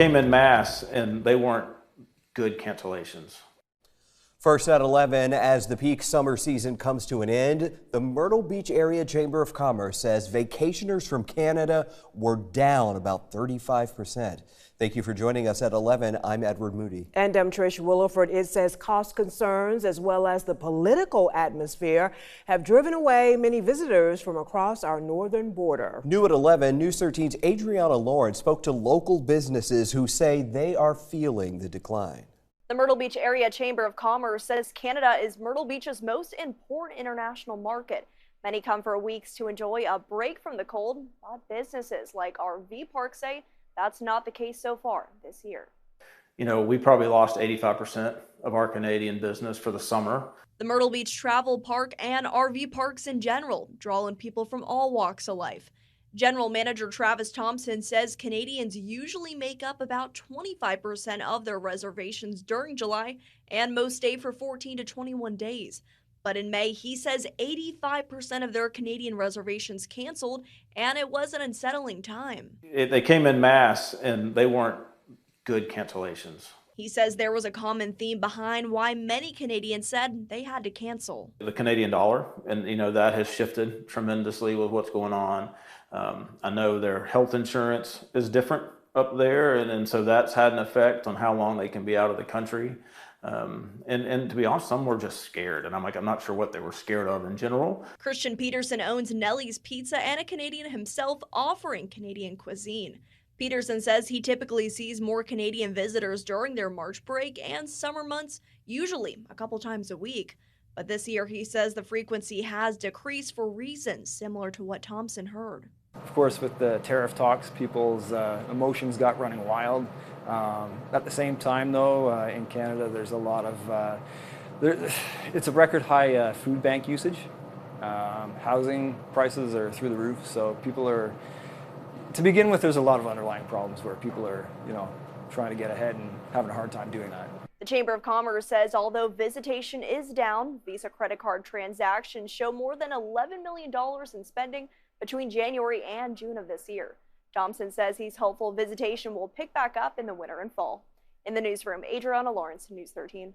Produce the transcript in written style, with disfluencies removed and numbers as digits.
Came in mass, and they weren't good cancellations. First at 11, as the peak summer season comes to an end, the Myrtle Beach Area Chamber of Commerce says vacationers from Canada were down about 35%. Thank you for joining us at 11. I'm Edward Moody. And I'm Trish Williford. It says cost concerns as well as the political atmosphere have driven away many visitors from across our northern border. New at 11, News 13's Adriana Lawrence spoke to local businesses who say they are feeling the decline. The Myrtle Beach Area Chamber of Commerce says Canada is Myrtle Beach's most important international market. Many come for weeks to enjoy a break from the cold, but businesses like RV parks say that's not the case so far this year. You know, we probably lost 85% of our Canadian business for the summer. The Myrtle Beach Travel Park and RV parks in general draw in people from all walks of life. General Manager Travis Thompson says Canadians usually make up about 25% of their reservations during July, and most stay for 14 to 21 days. But in May, he says 85% of their Canadian reservations canceled, and it was an unsettling time. They came in mass, and they weren't good cancellations. He says there was a common theme behind why many Canadians said they had to cancel. The Canadian dollar, and you know, that has shifted tremendously with what's going on. I know their health insurance is different up there, and so that's had an effect on how long they can be out of the country. And to be honest, some were just scared, and I'm not sure what they were scared of in general. Christian Peterson owns Nellie's Pizza and a Canadian himself, offering Canadian cuisine. Peterson says he typically sees more Canadian visitors during their March break and summer months, usually a couple times a week. But this year, he says the frequency has decreased for reasons similar to what Thompson heard. Of course, with the tariff talks, people's emotions got running wild. At the same time, though, in Canada, there's a lot of, it's a record high food bank usage. Housing prices are through the roof, so people are, to begin with, there's a lot of underlying problems where people are, trying to get ahead and having a hard time doing that. The Chamber of Commerce says although visitation is down, Visa credit card transactions show more than $11 million in spending between January and June of this year. Thompson says he's hopeful visitation will pick back up in the winter and fall. In the newsroom, Adriana Lawrence, News 13.